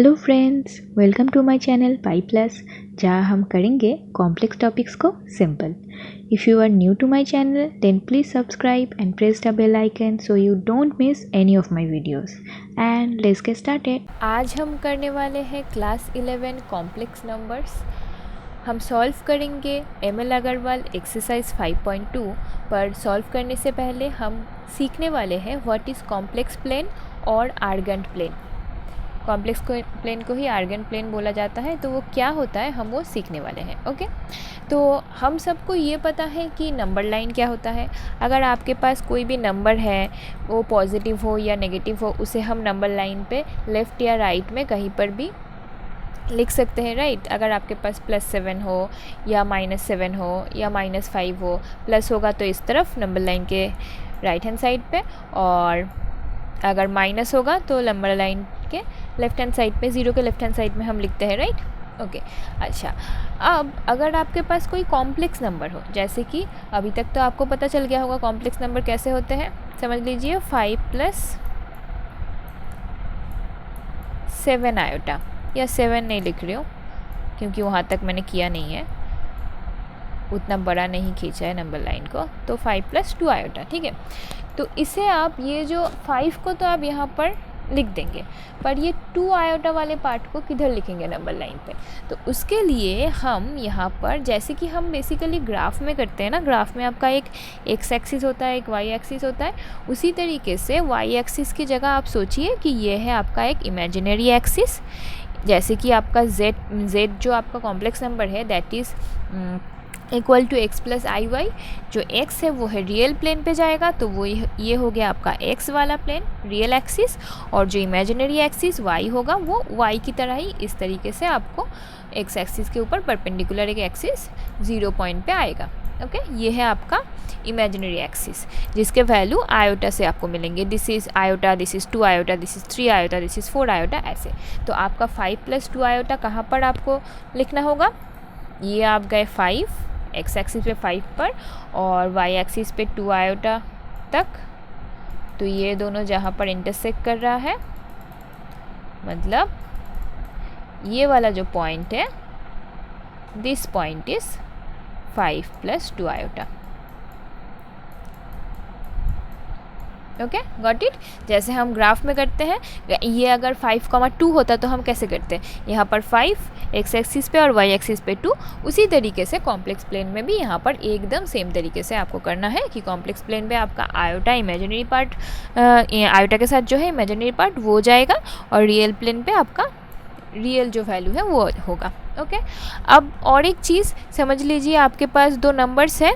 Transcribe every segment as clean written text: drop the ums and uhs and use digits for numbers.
Hello friends, welcome to my channel pi plus, जहाँ हम करेंगे कॉम्प्लेक्स टॉपिक्स को simple. If you are new to my channel then please subscribe and press the bell icon so you don't miss any of my videos and let's get started. आज हम करने वाले हैं class 11 complex numbers. हम solve करेंगे M L. Agarwal exercise 5.2 पर। Solve करने से पहले हम सीखने वाले हैं व्हाट इज़ कॉम्प्लेक्स प्लेन और आर्गेंट प्लेन। कॉम्प्लेक्स प्लेन को ही आर्गेंट प्लेन बोला जाता है, तो वो क्या होता है हम वो सीखने वाले हैं। ओके, तो हम सबको ये पता है कि नंबर लाइन क्या होता है। अगर आपके पास कोई भी नंबर है, वो पॉजिटिव हो या नेगेटिव हो, उसे हम नंबर लाइन पे लेफ़्ट या राइट में कहीं पर भी लिख सकते हैं, राइट। अगर आपके पास +7 हो या -7 हो या -5 हो, प्लस होगा तो इस तरफ नंबर लाइन के राइट हैंड साइड पे, और अगर माइनस होगा तो नंबर लाइन के लेफ़्ट हैंड साइड पे, ज़ीरो के लेफ़्ट हैंड साइड में हम लिखते हैं, राइट। ओके, अच्छा, अब अगर आपके पास कोई कॉम्प्लेक्स नंबर हो, जैसे कि अभी तक तो आपको पता चल गया होगा कॉम्प्लेक्स नंबर कैसे होते हैं। समझ लीजिए 5 + 7 आयोटा, या 7 नहीं लिख रही हूँ क्योंकि वहाँ तक मैंने किया नहीं है, उतना बड़ा नहीं खींचा है नंबर लाइन को, तो 5 + 2 आयोटा, ठीक है। तो इसे आप ये जो 5 को तो आप यहाँ पर लिख देंगे, पर ये 2 आयोटा वाले पार्ट को किधर लिखेंगे नंबर लाइन पे। तो उसके लिए हम यहाँ पर, जैसे कि हम बेसिकली ग्राफ में करते हैं ना, ग्राफ में आपका एक एक्स एक्सिस होता है, एक वाई एक्सिस होता है, उसी तरीके से वाई एक्सिस की जगह आप सोचिए कि ये है आपका एक इमेजिनरी एक्सिस। जैसे कि आपका जेड जो आपका कॉम्प्लेक्स नंबर है that is equal to x + iy। जो x है वो है रियल प्लेन पे जाएगा, तो वो ये हो गया आपका x वाला प्लेन, रियल एक्सिस, और जो इमेजिनरी एक्सिस y होगा वो y की तरह ही इस तरीके से आपको x एक्सिस के ऊपर परपेंडिकुलर एक एक्सिस 0 पॉइंट पे आएगा। ओके, ये है आपका इमेजिनरी एक्सिस, जिसके वैल्यू आयोटा से आपको मिलेंगे। This is iota, this is 2 iota, this is 3 iota, this is 4 iota, ऐसे। तो आपका 5 + 2 आयोटा कहाँ पर आपको लिखना होगा? ये आप गए 5 एक्स एक्सिस पे 5 पर, और वाई एक्सिस पे 2 आयोटा तक, तो ये दोनों जहाँ पर इंटरसेक्ट कर रहा है, मतलब ये वाला जो पॉइंट है, this point is 5 + 2 iota. Okay, got it. जैसे हम ग्राफ में करते हैं, ये अगर 5,2 होता तो हम कैसे करते हैं, यहाँ पर 5 एक्स एक्सिस पे और वाई एक्सिस पे 2, उसी तरीके से कॉम्प्लेक्स प्लेन में भी यहाँ पर एकदम सेम तरीके से आपको करना है कि कॉम्प्लेक्स प्लेन पे आपका आयोटा इमेजिनरी पार्ट, आयोटा के साथ जो है इमेजिनरी पार्ट वो जाएगा, और रियल प्लेन पे आपका रियल जो वैल्यू है वो होगा। ओके, अब और एक चीज़ समझ लीजिए, आपके पास दो नंबर्स हैं,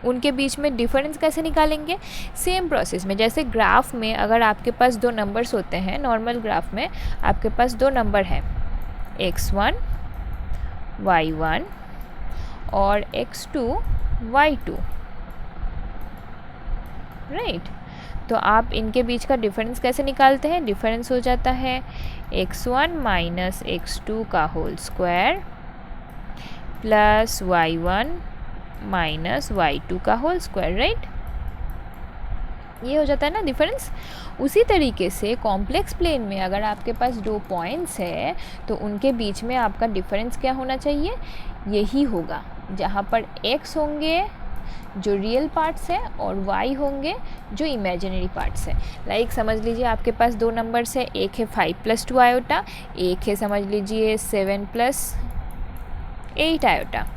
उनके बीच में डिफरेंस कैसे निकालेंगे? सेम प्रोसेस में, जैसे ग्राफ में अगर आपके पास दो नंबर्स होते हैं, नॉर्मल ग्राफ में आपके पास दो नंबर हैं, x1 y1 और x2 y2, राइट। तो आप इनके बीच का डिफरेंस कैसे निकालते हैं? डिफरेंस हो जाता है x1 - x2 का whole square plus y1 - y2 का होल स्क्वायर, राइट। ये हो जाता है ना डिफरेंस। उसी तरीके से कॉम्प्लेक्स प्लेन में अगर आपके पास दो पॉइंट्स है, तो उनके बीच में आपका डिफरेंस क्या होना चाहिए? यही होगा, जहाँ पर x होंगे जो रियल पार्ट्स है और y होंगे जो इमेजिनरी पार्ट्स है। लाइक समझ लीजिए आपके पास दो नंबर्स है, एक है 5 + 2 आयोटा, एक है समझ लीजिए 7 + 8 आयोटा,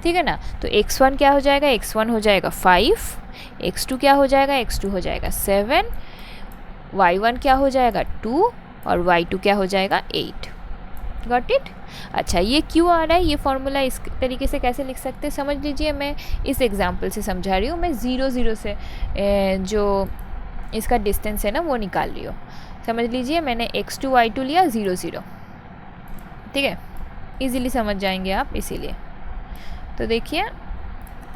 ठीक है ना। तो x1 क्या हो जाएगा? x1 हो जाएगा 5, x2 क्या हो जाएगा? x2 हो जाएगा 7, y1 क्या हो जाएगा 2, और y2 क्या हो जाएगा 8। Got it. अच्छा, ये क्यों आ रहा है? ये फॉर्मूला इस तरीके से कैसे लिख सकते हैं? समझ लीजिए मैं इस एग्जांपल से समझा रही हूँ, मैं 0 से जो इसका डिस्टेंस है ना वो निकाल रही हूँ। समझ लीजिए मैंने x2 y2 लिया 0 0, ठीक है, इजीली समझ जाएंगे आप इसीलिए। तो देखिए,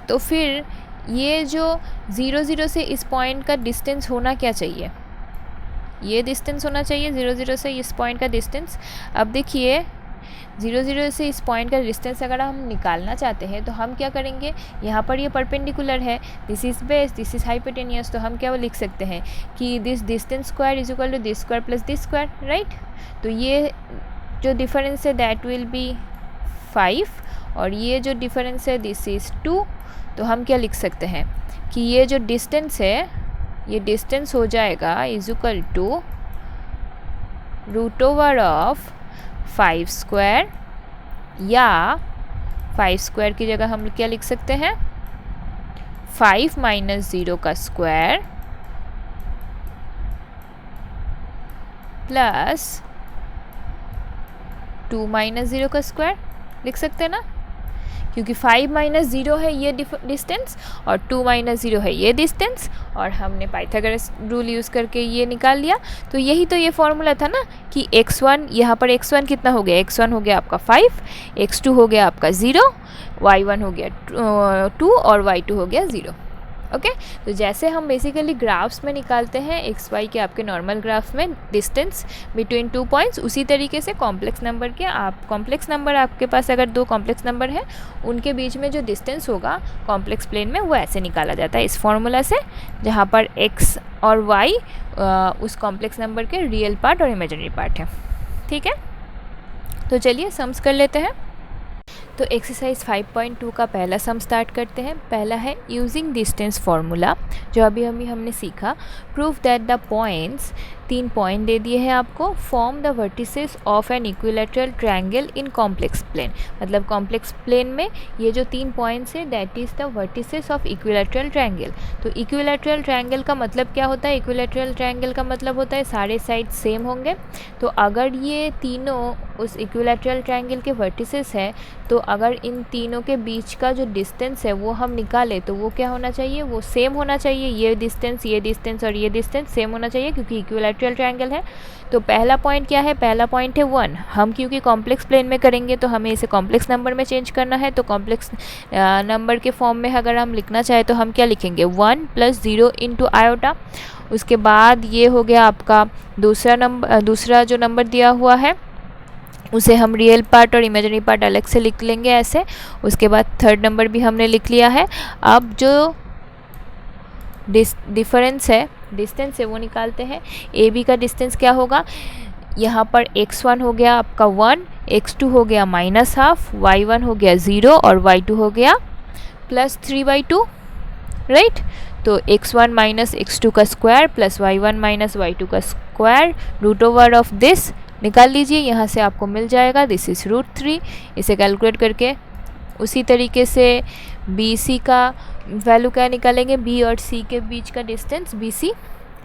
तो फिर ये जो 0 0 से इस पॉइंट का डिस्टेंस होना क्या चाहिए? ये डिस्टेंस होना चाहिए 0 0 से इस पॉइंट का डिस्टेंस। अब देखिए 0 0 से इस पॉइंट का डिस्टेंस अगर हम निकालना चाहते हैं तो हम क्या करेंगे, यहाँ पर ये परपेंडिकुलर है, this is base, this is hypotenuse, तो हम क्या वो लिख सकते हैं कि this distance square is equal to this square plus this square, right. तो ये जो डिफरेंस है दैट विल बी 5 और ये जो डिफरेंस है दिस इज़ 2। तो हम क्या लिख सकते हैं कि ये जो डिस्टेंस है ये डिस्टेंस हो जाएगा is equal to root over of 5 square, या 5 स्क्वायर की जगह हम क्या लिख सकते हैं 5 माइनस 0 का स्क्वायर प्लस 2 माइनस 0 का स्क्वायर लिख सकते हैं ना, क्योंकि 5 माइनस 0 है ये डिस्टेंस और 2 माइनस 0 है ये डिस्टेंस, और हमने पाइथागोरस रूल यूज़ करके ये निकाल लिया। तो यही तो ये फॉर्मूला था ना कि x1, यहाँ पर x1 कितना हो गया, x1 हो गया आपका 5, x2 हो गया आपका 0, y1 हो गया 2 और y2 हो गया 0। ओके तो जैसे हम बेसिकली ग्राफ्स में निकालते हैं एक्स वाई के आपके नॉर्मल ग्राफ में डिस्टेंस बिटवीन 2 पॉइंट्स, उसी तरीके से कॉम्प्लेक्स नंबर के कॉम्प्लेक्स नंबर आपके पास अगर 2 कॉम्प्लेक्स नंबर है उनके बीच में जो डिस्टेंस होगा कॉम्प्लेक्स प्लेन में वो ऐसे निकाला जाता है इस फॉर्मूला से, जहाँ पर एक्स और वाई उस कॉम्प्लेक्स नंबर के रियल पार्ट और इमेजिनरी पार्ट है। ठीक है, तो चलिए सम्स कर लेते हैं। तो एक्सरसाइज 5.2 का पहला सम स्टार्ट करते हैं। पहला है यूजिंग डिस्टेंस फार्मूला, जो अभी हमने सीखा। Prove that the points, 3 point दे दिए हैं आपको, form the vertices of an equilateral triangle in complex plane. मतलब कॉम्प्लेक्स प्लेन में ये जो 3 पॉइंट्स है that is the vertices of equilateral triangle. तो इक्विलैटरल ट्रायंगल का मतलब क्या होता है, इक्विलैटरल ट्रायंगल का मतलब होता है सारे साइड सेम होंगे। तो अगर ये तीनों उस इक्विलैटरल ट्रायंगल के वर्टिसेस है तो अगर इन तीनों के बीच का जो डिस्टेंस है वो हम निकालें तो वो क्या होना चाहिए, वो सेम होना चाहिए। ये डिस्टेंस और ये डिस्टेंस सेम होना चाहिए क्योंकि इक्विलैटरल ट्रायंगल है। तो पहला पॉइंट क्या है, पहला पॉइंट है 1। हम क्योंकि कॉम्प्लेक्स प्लेन में करेंगे तो हमें इसे कॉम्प्लेक्स नंबर में चेंज करना है। तो कॉम्प्लेक्स नंबर के फॉर्म में अगर हम लिखना चाहें तो हम क्या लिखेंगे 1 + 0 × आयोटा। उसके बाद ये हो गया आपका दूसरा जो नंबर दिया हुआ है उसे हम रियल पार्ट और इमेजिनरी पार्ट अलग से लिख लेंगे ऐसे। उसके बाद थर्ड नंबर भी हमने लिख लिया है। अब जो डिफरेंस है, डिस्टेंस है वो निकालते हैं। ए बी का डिस्टेंस क्या होगा, यहाँ पर x1 हो गया आपका 1, x2 हो गया -½ y1 हो गया 0 और y2 हो गया +3/2, राइट। तो x1 - x2 का स्क्वायर प्लस y1 - y2 का square root over of this निकाल लीजिए, यहाँ से आपको मिल जाएगा दिस इज़ √3। इसे कैलकुलेट करके उसी तरीके से BC का वैल्यू क्या निकालेंगे, B और C के बीच का डिस्टेंस BC।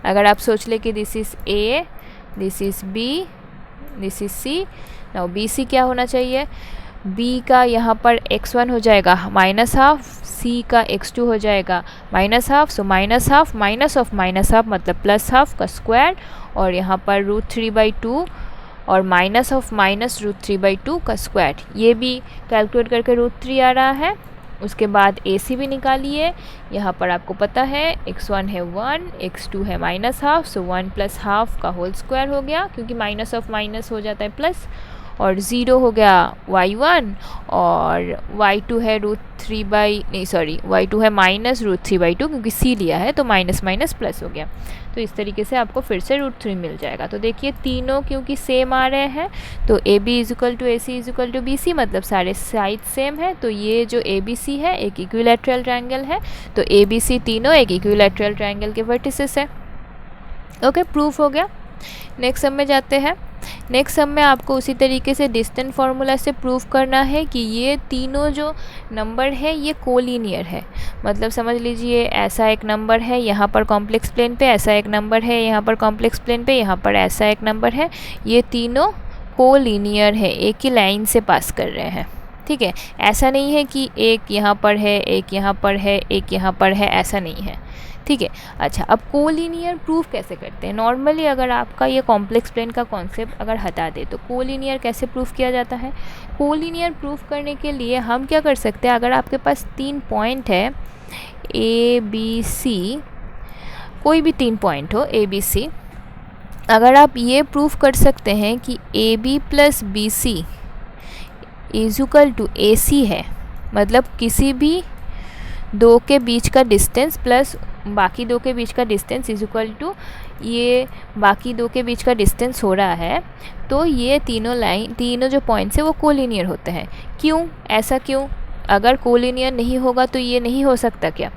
अगर आप सोच ले कि this is A, this is B, this is C, now BC क्या होना चाहिए, B का यहाँ पर x1 हो जाएगा -½ C का x2 हो जाएगा -½ सो -½ माइनस ऑफ -½ मतलब +½ का स्क्वायर और यहाँ पर √3/2 और माइनस ऑफ -√3/2 का स्क्वायर। ये भी कैलकुलेट करके √3 आ रहा है। उसके बाद AC भी निकालिए। यहाँ पर आपको पता है x1 है 1, x2 है -½ सो 1 + ½ का होल स्क्वायर हो गया, क्योंकि माइनस ऑफ माइनस हो जाता है प्लस, और 0 हो गया y1 और y2 है y2 है -√3/2 क्योंकि C लिया है तो माइनस माइनस प्लस हो गया। तो इस तरीके से आपको फिर से √3 मिल जाएगा। तो देखिए तीनों क्योंकि सेम आ रहे हैं तो AB = AC = BC, मतलब सारे साइड सेम है। तो ये जो ABC है एक इक्विलैटरल ट्रायंगल है, तो ABC तीनों एक इक्विलैटरल ट्रायंगल के वर्टिसेस है। ओके, प्रूफ हो गया। नेक्स्ट सम में जाते हैं। नेक्स्ट सम में आपको उसी तरीके से डिस्टेंस फार्मूला से प्रूव करना है कि ये तीनों जो नंबर है ये कोलिनियर है। मतलब समझ लीजिए ऐसा एक नंबर है यहाँ पर कॉम्प्लेक्स प्लेन पे, ऐसा एक नंबर है यहाँ पर कॉम्प्लेक्स प्लेन पे, यहाँ पर ऐसा एक नंबर है, ये तीनों कोलिनियर है, एक ही लाइन से पास कर रहे हैं। ठीक है, ऐसा नहीं है कि एक यहाँ पर है, एक यहाँ पर है, एक यहाँ पर है, ऐसा नहीं है। ठीक है, अच्छा अब कोलिनियर प्रूफ कैसे करते हैं। नॉर्मली अगर आपका ये कॉम्प्लेक्स प्लेन का कॉन्सेप्ट अगर हटा दे तो कोलिनियर कैसे प्रूफ किया जाता है। कोलिनियर प्रूफ करने के लिए हम क्या कर सकते हैं, अगर आपके पास 3 पॉइंट है ABC, कोई भी 3 पॉइंट हो ABC, अगर आप ये प्रूफ कर सकते हैं कि AB + BC is equal to AC है, मतलब किसी भी दो के बीच का डिस्टेंस प्लस बाकी दो के बीच का डिस्टेंस इज इक्वल टू ये बाकी दो के बीच का डिस्टेंस हो रहा है, तो ये तीनों जो पॉइंट्स है वो कोलिनियर होते हैं। क्यों, ऐसा क्यों? अगर कोलिनियर नहीं होगा तो ये नहीं हो सकता क्या?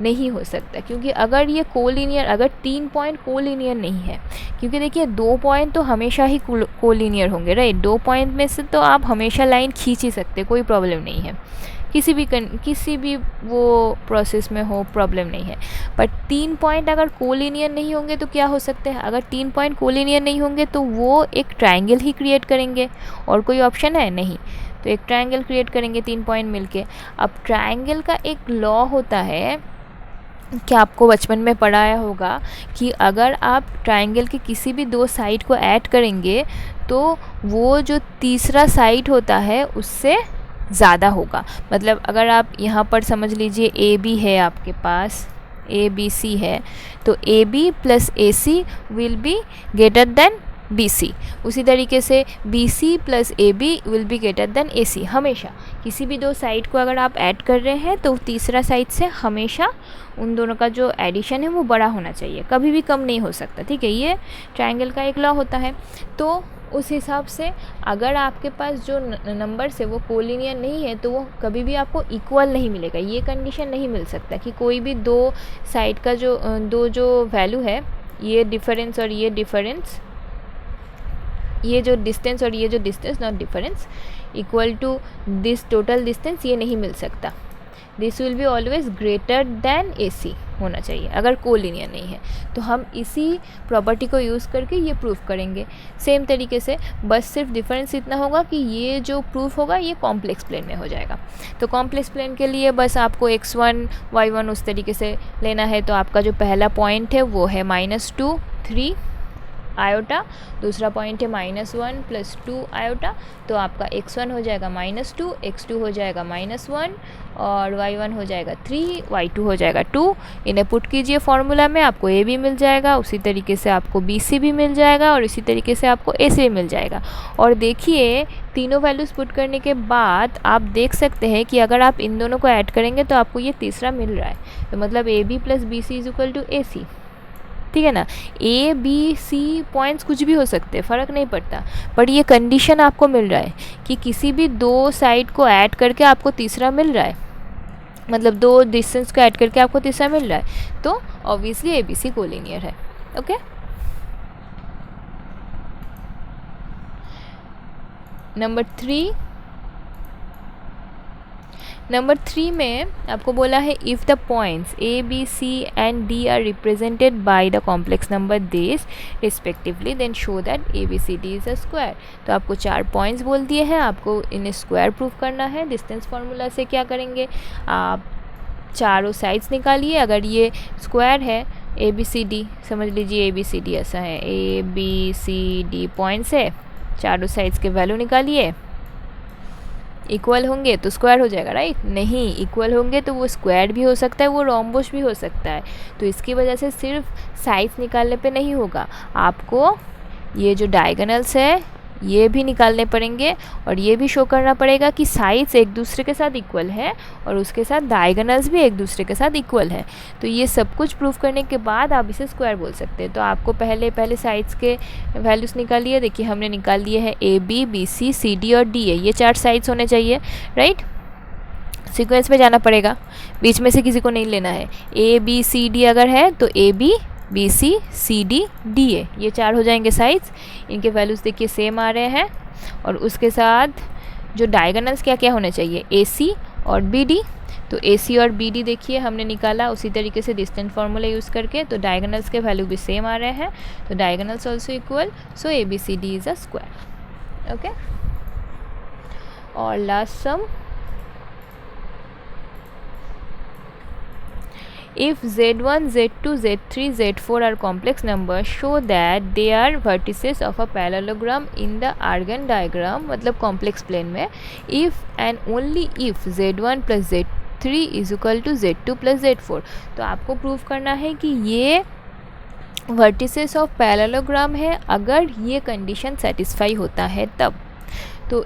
नहीं हो सकता, क्योंकि अगर ये कोलिनियर, अगर 3 पॉइंट कोलिनियर नहीं है, क्योंकि देखिए 2 पॉइंट तो हमेशा ही कोलिनियर होंगे, राइट। 2 पॉइंट में से तो आप हमेशा लाइन खींच ही सकते, कोई प्रॉब्लम नहीं है, किसी भी वो प्रोसेस में हो, प्रॉब्लम नहीं है। बट 3 पॉइंट अगर कोलिनियर नहीं होंगे तो क्या हो सकते हैं? अगर 3 पॉइंट कोलिनियर नहीं होंगे तो वो एक ट्रायंगल ही क्रिएट करेंगे, और कोई ऑप्शन है नहीं, तो एक ट्रायंगल क्रिएट करेंगे 3 पॉइंट मिलके। अब ट्रायंगल का एक लॉ होता है कि आपको बचपन में पढ़ाया होगा कि अगर आप ट्रायंगल के किसी भी 2 साइड को ऐड करेंगे तो वो जो तीसरा साइड होता है उससे ज़्यादा होगा। मतलब अगर आप यहाँ पर समझ लीजिए AB है आपके पास, ABC है, तो AB plus AC will be greater than BC। उसी तरीके से BC plus AB will be greater than AC। हमेशा किसी भी 2 साइड को अगर आप ऐड कर रहे हैं तो तीसरा साइड से हमेशा उन दोनों का जो एडिशन है वो बड़ा होना चाहिए, कभी भी कम नहीं हो सकता, ठीक है। ये ट्रायंगल का एक लॉ होता है। तो उस हिसाब से अगर आपके पास जो नंबर्स है वो कोलिनियर नहीं है तो वो कभी भी आपको इक्वल नहीं मिलेगा। ये कंडीशन नहीं मिल सकता कि कोई भी 2 साइड का जो वैल्यू है, ये डिफरेंस और ये डिफरेंस, ये जो डिस्टेंस और ये जो distance, not difference, equal to this total distance, ये नहीं मिल सकता। This will be always greater than AC होना चाहिए अगर कोलिनियर नहीं है। तो हम इसी प्रॉपर्टी को यूज़ करके ये प्रूफ करेंगे। सेम तरीके से बस सिर्फ डिफरेंस इतना होगा कि ये जो प्रूफ होगा ये कॉम्प्लेक्स प्लेन में हो जाएगा। तो कॉम्प्लेक्स प्लेन के लिए बस आपको x1 y1 उस तरीके से लेना है। तो आपका जो पहला पॉइंट है वो है -2 3 आयोटा, दूसरा पॉइंट है -1 + 2 आयोटा। तो आपका x1 हो जाएगा -2, x2 हो जाएगा -1 और y1 हो जाएगा 3, y2 हो जाएगा 2। इन्हें पुट कीजिए फॉर्मूला में, आपको AB मिल जाएगा, उसी तरीके से आपको BC भी मिल जाएगा और इसी तरीके से आपको AC मिल जाएगा। और देखिए तीनों वैल्यूज़ पुट करने के बाद आप देख सकते हैं कि अगर आप इन दोनों को ऐड करेंगे तो आपको ये तीसरा मिल रहा है। तो मतलब AB + BC = AC, ठीक है ना। ABC पॉइंट्स कुछ भी हो सकते हैं, फ़र्क नहीं पड़ता, बट ये कंडीशन आपको मिल रहा है कि किसी भी 2 साइड को ऐड करके आपको तीसरा मिल रहा है, मतलब 2 डिस्टेंस को ऐड करके आपको तीसरा मिल रहा है, तो ऑब्वियसली ABC कोलिनियर है। ओके, नंबर 3 में आपको बोला है if the points A, B, C and D are represented by the complex number this respectively then show that ABCD is a square. तो आपको 4 पॉइंट्स बोल दिए हैं, आपको इन्हें स्क्वायर प्रूफ करना है। डिस्टेंस फार्मूला से क्या करेंगे, आप चारों साइड्स निकालिए। अगर ये स्क्वायर है ABCD, समझ लीजिए ABCD ऐसा है, ABCD पॉइंट्स है, चारों साइड्स के वैल्यू निकालिए। इक्वल होंगे तो स्क्वायर हो जाएगा, राइट। नहीं इक्वल होंगे तो वो स्क्वायर भी हो सकता है, वो रोम्बस भी हो सकता है। तो इसकी वजह से सिर्फ साइड्स निकालने पे नहीं होगा, आपको ये जो डायगोनल्स है ये भी निकालने पड़ेंगे और ये भी शो करना पड़ेगा कि साइड्स एक दूसरे के साथ इक्वल है और उसके साथ डायगोनल्स भी एक दूसरे के साथ इक्वल है। तो ये सब कुछ प्रूफ करने के बाद आप इसे स्क्वायर बोल सकते हैं। तो आपको पहले साइड्स के वैल्यूज़ निकालिए। देखिए हमने निकाल लिए हैं AB, BC, CD और DA, ये 4 साइड्स होने चाहिए, राइट। सीक्वेंस में जाना पड़ेगा, बीच में से किसी को नहीं लेना है। ABCD अगर है तो AB, BC, CD, DA, ये 4 हो जाएंगे साइड्स। इनके वैल्यूज़ देखिए सेम आ रहे हैं। और उसके साथ जो डायगोनल्स क्या क्या होने चाहिए, AC और BD। तो AC और BD देखिए हमने निकाला उसी तरीके से डिस्टेंस फार्मूला यूज़ करके। तो डायगोनल्स के वैल्यू भी सेम आ रहे हैं, तो diagonals also equal, so ABCD is a square. Okay, और last sum, if Z1, Z2, Z3, Z4 are complex numbers, show that they are vertices of a parallelogram in the Argand diagram, मतलब complex plane में, if and only if Z1 plus Z3 is equal to Z2 plus Z4। तो आपको proof करना है कि ये vertices of parallelogram है अगर ये कंडीशन सेटिस्फाई होता है तब। तो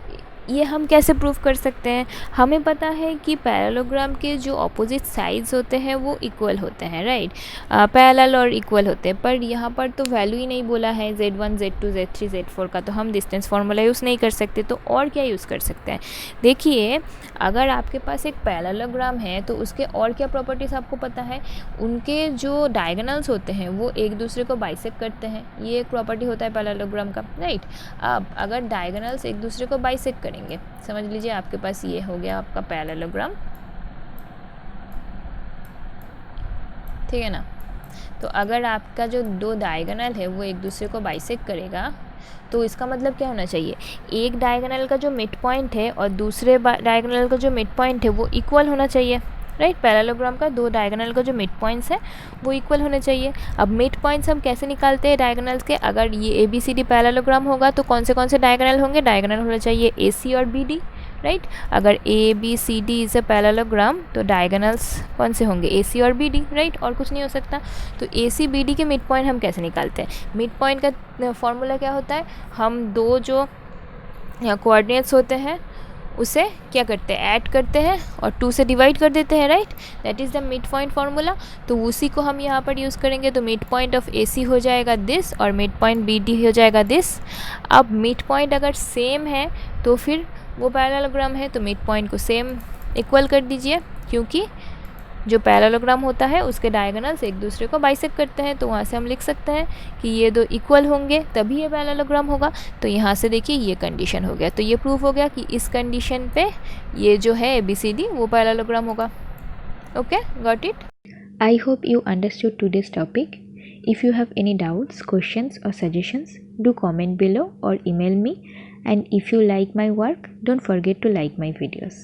ये हम कैसे प्रूव कर सकते हैं? हमें पता है कि पैरेललोग्राम के जो ऑपोजिट साइड्स होते हैं वो इक्वल होते हैं, राइट, पैरेलल और इक्वल होते हैं, पर यहाँ पर तो वैल्यू ही नहीं बोला है Z1 Z2 Z3 Z4 का, तो हम डिस्टेंस फार्मूला यूज़ नहीं कर सकते। तो और क्या यूज़ कर सकते हैं? देखिए, अगर आपके पास एक पैरेललोग्राम है तो उसके और क्या प्रॉपर्टीज़ आपको पता है? उनके जो डायगोनल्स होते हैं वो एक दूसरे को बाइसेक्ट करते हैं, ये एक प्रॉपर्टी होता है पैरेललोग्राम का, राइट। अब अगर डायगोनल्स एक दूसरे को बाइसेक्ट करेंगे, समझ लीजिए आपके पास ये हो गया आपका पैरेललोग्राम, ठीक है ना। तो अगर आपका जो दो डायगोनल है वो एक दूसरे को बाइसेक्ट करेगा तो इसका मतलब क्या होना चाहिए? एक डायगोनल का जो मिड पॉइंट है और दूसरे डायगोनल का जो मिड पॉइंट है वो इक्वल होना चाहिए, राइट। पैरेललोग्राम का दो डायगोनल का जो मिड पॉइंट्स है वो इक्वल होने चाहिए। अब मिड पॉइंट्स हम कैसे निकालते हैं डायगोनल्स के? अगर ये ABCD पैरेललोग्राम होगा तो कौन से डायगोनल होंगे? डायगोनल होना चाहिए AC और BD, राइट। अगर ABCD इज़ अ पैरेललोग्राम तो डायगोनल्स कौन से होंगे? AC और BD, राइट, और कुछ नहीं हो सकता। तो AC BD के मिड पॉइंट हम कैसे निकालते हैं? मिड पॉइंट का फॉर्मूला क्या होता है? हम दो जो कोऑर्डिनेट्स होते हैं उसे क्या करते हैं? ऐड करते हैं और 2 से डिवाइड कर देते हैं, right. That is the mid point formula. तो उसी को हम यहाँ पर यूज़ करेंगे। तो मिड पॉइंट ऑफ AC हो जाएगा दिस और मिड पॉइंट BD हो जाएगा दिस। अब मिड पॉइंट अगर सेम है तो फिर वो पैरेललोग्राम है, तो मिड पॉइंट को सेम इक्वल कर दीजिए, क्योंकि जो पैरेललोग्राम होता है उसके डायगोनल्स एक दूसरे को बाइसेक्ट करते हैं। तो वहाँ से हम लिख सकते हैं कि ये दो इक्वल होंगे तभी ये पैरेललोग्राम होगा। तो यहाँ से देखिए ये कंडीशन हो गया। तो ये प्रूफ हो गया कि इस कंडीशन पे ये जो है ABCD वो पैरेललोग्राम होगा। Okay, got it? I hope you understood today's topic. If you have any doubts, questions or suggestions, do comment below or email me. And if you like my work, don't forget to like my videos.